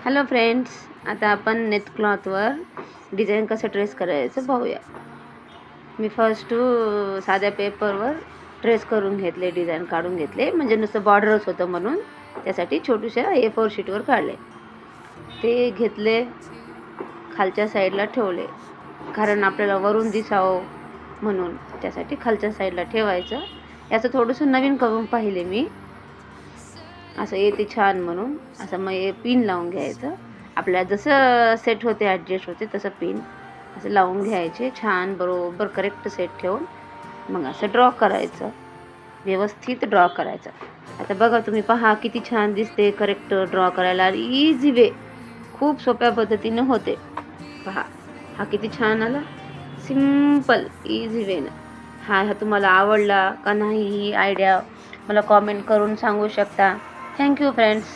Hello friends, आता आपण net क्लॉथवर design कसं ट्रेस करायचं पाहूया. मी फर्स्ट साध्या पेपरवर ट्रेस करून घेतले, डिझाईन काढून घेतले. म्हणजे नुसतं बॉर्डरच होतं म्हणून त्यासाठी छोट्याशा A4 शीटवर काढले. ते घेतले, खालच्या साईडला ठेवले, कारण आपल्याला वरून दिसावं म्हणून त्यासाठी खालच्या साईडला ठेवायचं. याचं थोडंसं नवीन करून पाहिले मी, असं येते छान म्हणून. असं मग हे पिन लावून घ्यायचं, आपल्याला जसं सेट होते ॲडजस्ट होते तसं पिन असं लावून घ्यायचे. छान बरोबर करेक्ट सेट ठेवून मग असं ड्रॉ करायचं, व्यवस्थित ड्रॉ करायचं. आता बघा तुम्ही, पहा किती छान दिसते करेक्ट ड्रॉ करायला. इझी वे, खूप सोप्या पद्धतीने होते. पहा हा किती छान आला, सिम्पल इझी वेनं. हा तुम्हाला आवडला का नाही ही आयडिया मला कॉमेंट करून सांगू शकता. Thank you friends.